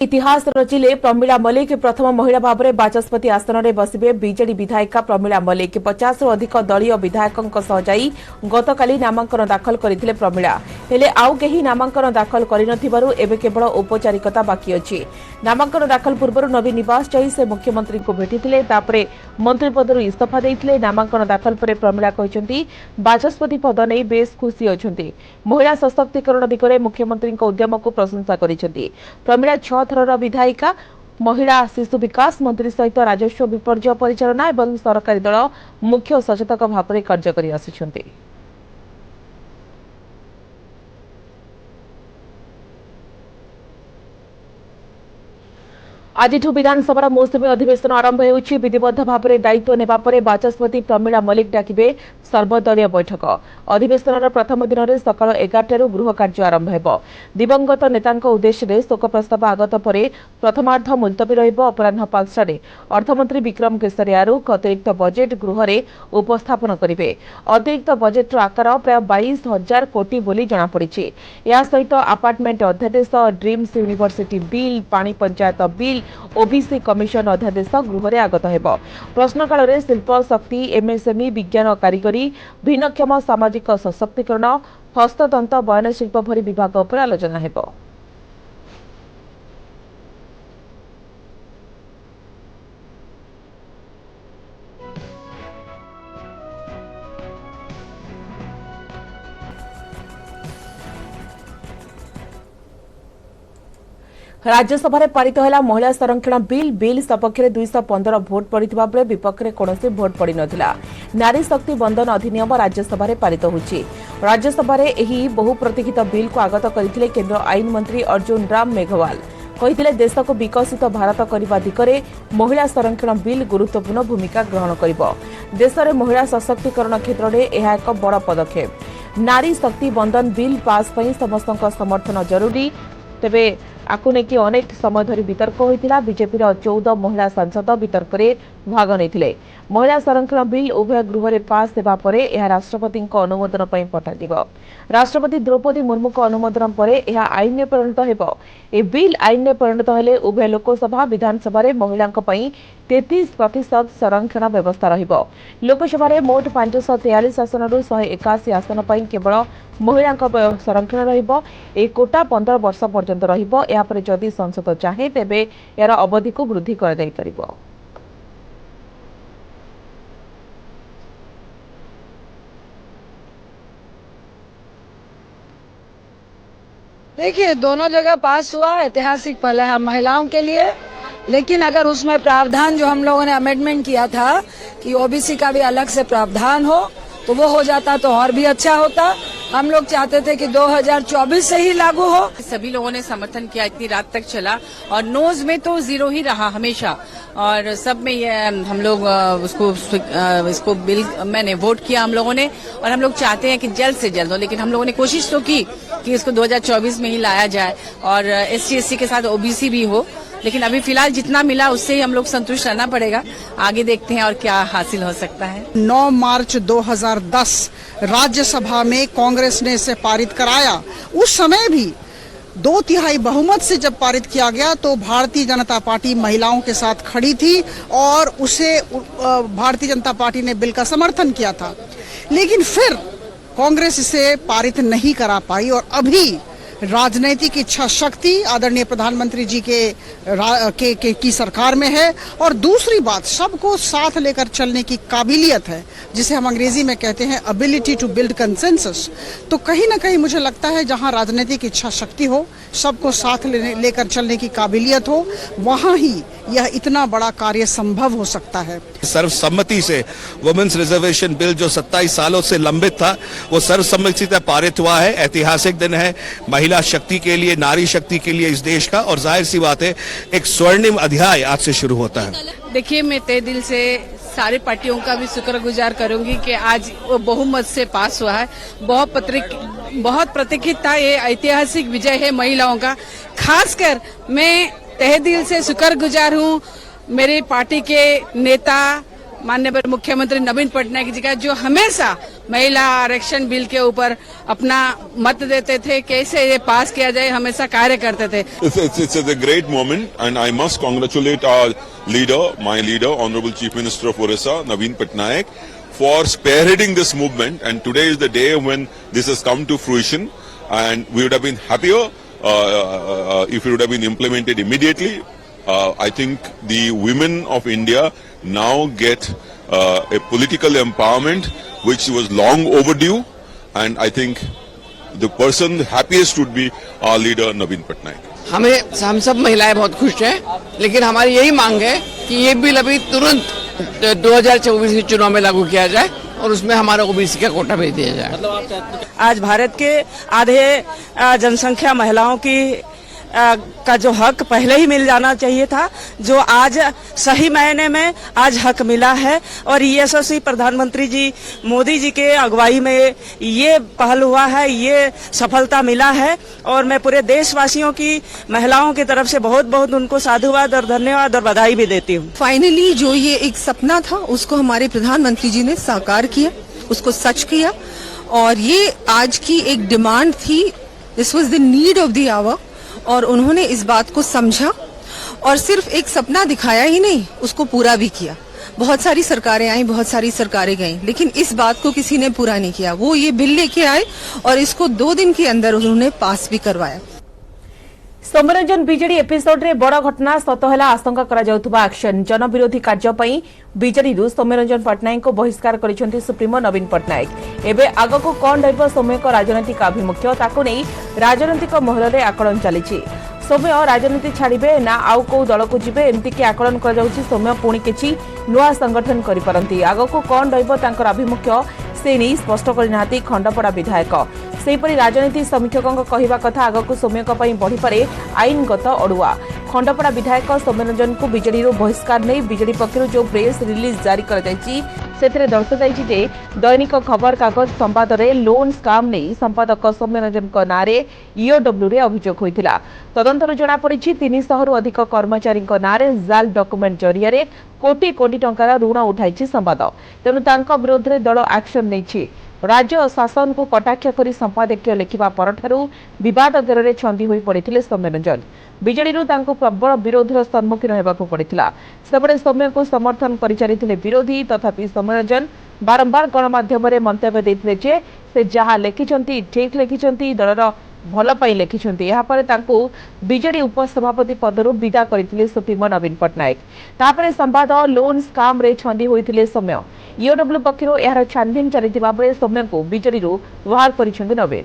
इतिहास रचिले प्रमिला मल्लिक प्रथम महिला भाव में बाचस्पति आसन में बसवे बीजेडी विधायिका प्रमिला मल्लिक 50 रु अधिक दलीय विधायकों सह जाई गतकाली नामांकन दाखल करथिले प्रमिला हेले आउ केही नामांकन दाखल करिनथिबारु एबे केवल औपचारिकता बाकी अछि। नामांकन दाखल पूर्व नवीन निवास जाई से मुख्यमंत्री को भेटिथिले तापरे मंत्री पदरु इस्तीफा देइथिले। नामांकन दाखल पर प्रमिला कहिसंती बाचस्पति पद नै बेस खुशी अछंती। महिला सशक्तिकरण दिगरे मुख्यमंत्री उद्यम को प्रशंसा करिसंती। प्रमिला 6 थरर विधायिका महिला शिशु विकास मंत्री सहित राजस्व विपर्य परिचालना एवं सरकारी दल मुख्य सचेतक भाव में कार्य कर आसिछंती। आज विधानसभा मौसुमी अधिवेशन आरंभ होउछि। विधिबद्ध भाव में दायित्व नेबा परे बाचस्पति प्रमिला मल्लिक डाकिबे सर्वदलीय बैठक। अधिवेशन प्रथम दिन में सकाळ 11 गृह कार्य आरंभ हेबो। दिवंगत नेतांक उद्देश्य शोक प्रस्ताव आगत परे प्रथमार्ध मुलतवी रहिबो। अपराह्न 5 अर्थमंत्री विक्रम केशरी आरुख अतिरिक्त बजेट गृह में उपस्थापन करिवे। अतिरिक्त बजेट आकार प्राय 22,000 कोटी बोली जणा पड़िछि। या सहित अपार्टमेंट अध्यादेश, ड्रीम्स यूनिवर्सिटी बिल, पानी पंचायत बिल, ओबीसी कमिशन अध्यादेश गृह में आगत हेबो। प्रश्नकाल में शिल्प शक्ति, एमएसएमई, विज्ञान कारिगरी, भिन्नक्षम सामाजिक सशक्तिकरण, हस्ततंत बयन शिल्प भरी विभाग पर आलोचना हेबो। राज्यसभा पारित है महिला संरक्षण बिल सपक्ष 215 भोट पड़ता बेले विपक्ष में कौन भोट पड़ नथिला। नारी शक्ति बंधन अधिनियम राज्यसभा पारित होछि। राज्यसभा बहु प्रतीक्षित बिल को आगत करथिले केंद्र आईन मंत्री अर्जुन राम मेघवाल। कहिथिले देश को विकसित भारत करने दिगरे महिला संरक्षण बिल गुरुत्वपूर्ण भूमिका ग्रहण करिबो। देश में महिला सशक्तिकरण क्षेत्र में यह एक बड़ पदक्षेप। नारी शक्ति बंधन बिल पास पई समस्त समर्थन जरूरी। तेबे आकु नेकी अनेक समय धरी वितर्क होइतिला। बीजेपीर 14 महिला सांसद वितर्क में भाग नेथिले। महिला संरक्षण बिल उभय गृह में पास हेबा परे यह राष्ट्रपति अनुमोदन पई पठाजिबो। राष्ट्रपति द्रौपदी मुर्मू को अनुमोदन परे यह आईन में परिणत हेबो। ए बिल आईन में परिणत हेले उभय लोकसभा विधानसभा रे महिलांक पई 33% संरक्षण व्यवस्था रहिबो। लोकसभा रे मोट 543 आसन रु 181 आसन पई केवल महिलांक संरक्षण रहिबो। ए कोटा 15 वर्ष पर्यंत रहिबो। या पर जदि संसद चाहे तेबे यार अवधि को वृद्धि कर दै परिबो। देखिए, दोनों जगह पास हुआ, ऐतिहासिक पल है महिलाओं के लिए। लेकिन अगर उसमें प्रावधान जो हम लोगों ने अमेंडमेंट किया था कि ओबीसी का भी अलग से प्रावधान हो, तो वो हो जाता तो और भी अच्छा होता। हम लोग चाहते थे कि 2024 से ही लागू हो। सभी लोगों ने समर्थन किया, इतनी रात तक चला और नोज में तो 0 ही रहा हमेशा। और सब में ये हम लोग इसको बिल मैंने वोट किया हम लोगों ने। और हम लोग चाहते हैं कि जल्द से जल्द हो, लेकिन हम लोगों ने कोशिश तो की कि इसको 2024 में ही लाया जाए और SC/SC के साथ OBC भी हो। लेकिन अभी फिलहाल जितना मिला उससे ही हम लोग संतुष्ट रहना पड़ेगा। आगे देखते हैं और क्या हासिल हो सकता है। 9 मार्च 2010 राज्यसभा में कांग्रेस ने इसे पारित कराया। उस समय भी 2/3 बहुमत से जब पारित किया गया तो भारतीय जनता पार्टी महिलाओं के साथ खड़ी थी और उसे भारतीय जनता पार्टी ने बिल का समर्थन किया था। लेकिन फिर कांग्रेस इसे पारित नहीं करा पाई और अभी राजनीतिक इच्छा शक्ति आदरणीय प्रधानमंत्री जी की सरकार में है। और दूसरी बात, सबको साथ लेकर चलने की काबिलियत है, जिसे हम अंग्रेजी में कहते हैं एबिलिटी टू बिल्ड कंसेंसस। तो कहीं ना कहीं मुझे लगता है जहां राजनीतिक इच्छा शक्ति हो, सबको साथ लेकर चलने की काबिलियत हो, वहां ही यह इतना बड़ा कार्य संभव हो सकता है। सर्वसम्मति से वुमेन्स रिजर्वेशन बिल जो 27 सालों से लंबित था, वो सर्वसम्मति से पारित हुआ है। ऐतिहासिक दिन है महिला शक्ति के लिए, नारी शक्ति के लिए इस देश का। और जाहिर सी बात है, एक स्वर्णिम अध्याय आज से शुरू होता है। देखिए, मैं तहे दिल से सारे पार्टियों का भी शुक्रगुजार करूंगी कि आज वो बहुमत से पास हुआ है। बहुत प्रतीक्षित था, ये ऐतिहासिक विजय है महिलाओं का। खासकर मैं तहे दिल से शुक्रगुजार हूँ मेरे पार्टी के नेता माननीय मुख्यमंत्री नवीन पटनायक जी का, जो हमेशा महिला आरक्षण बिल के ऊपर अपना मत देते थे, कैसे ये पास किया जाए, हमेशा कार्य करते थे। It's a great moment, and I must congratulate our leader, my leader, Honorable Chief Minister of Orissa, Naveen Patnaik, for spearheading this movement. And today is the day when this has come to fruition, and we would have been happier if it would have been implemented immediately. I think the women of India now get a political empowerment which was long overdue, and I think the person happiest would be our leader Naveen Patnaik. हम सब महिलाएं बहुत खुश हैं, लेकिन हमारी यही मांग है कि ये बिल अभी तुरंत 2024 के चुनाव में लागू किया जाए और उसमें हमारा ओबीसी का कोटा भेज दिया जाए। आज भारत के आधे जनसंख्या महिलाओं की का जो हक पहले ही मिल जाना चाहिए था, जो आज सही मायने में आज हक मिला है। और यशस्वी प्रधानमंत्री जी मोदी जी के अगुवाई में ये पहल हुआ है, ये सफलता मिला है, और मैं पूरे देशवासियों की महिलाओं की तरफ से बहुत बहुत उनको साधुवाद और धन्यवाद और बधाई भी देती हूँ। फाइनली जो ये एक सपना था उसको हमारे प्रधानमंत्री जी ने साकार किया, उसको सच किया, और ये आज की एक डिमांड थी, this was the need of the hour, और उन्होंने इस बात को समझा और सिर्फ एक सपना दिखाया ही नहीं, उसको पूरा भी किया। बहुत सारी सरकारें आई, बहुत सारी सरकारें गईं, लेकिन इस बात को किसी ने पूरा नहीं किया। वो ये बिल लेके आए और इसको 2 दिन के अंदर उन्होंने पास भी करवाया। सौम्यरंजन बीजेडी एपिसोड रे बड़ घटना सत है आशंका करा जाउथुबा एक्शन जनविरोधी कार्य पई बीजेडी सौम्यरंजन पट्टनायक को बहिष्कार करिसेंती सुप्रीमो नवीन पट्टनायक। एबे आगको कोन रहबो सौम्यक राजनैतिक आभिमुख्य ताको नै राजनैतिक महल रे आकलन चलीछि। सौम्य राजनीति छाड़िबे ना आउ को दल को जिबे एमती कि आकलन करा जाउछि। सौम्य पुणी किछि नुआ संगठन करि परंती। आगको कोन रहबो तांकर आभिमुख्य से नै स्पष्ट करिनाहाती खंडपड़ा विधायक। सेहीपरि राजनीति समीक्षकों कहवा कथा आगक सौम्यक बढ़ी पारे आईनगत अड़ुआ। खंडपड़ा विधायक सौम्यरंजन को बीजेडी बहिष्कार नहीं बीजेडी पक्षर जो प्रेस रिलीज जारी कर दर्शाई जे दैनिक खबर कागज संवाद लोन स्काम नहीं संपादक सौम्यरंजन नाँ ईओडब्ल्यू अभियोग होता। तदंतर जमापड़ी 300 रु अधिक कर्मचारी नाँ जाल डॉक्यूमेंट जरिया कोटी कोटी टंकार ऋण उठाई संवाद। तेणु विरोध में दल एक्शन नहीं। राज्य शासन को कटाक्ष कर संपादकीय लिखा परठारू विवाद घेर छंदी होई पड़े सौम्यरंजन। बीजेडी प्रबल विरोधर सम्मुखीन होगा पड़ा। सेपटे सौम्य को समर्थन कर विरोधी, तथापि सौम्यरंजन बारंबार गणमाध्यम मंतव्य देते जे से जहाँ लिखिं ठीक लिखिं दलर भल पाई लिखिं। यापर बीजेडी उपसभापति पदरू विदा करते सुप्रीमो नवीन पट्टनायक। तापर संवाद लोन स्काम रे छंदी होते सौम्य। ईओडब्ल्यू पक्षर यार छानबीन चली सौम्य को बीजेडी बाहर कर नवीन।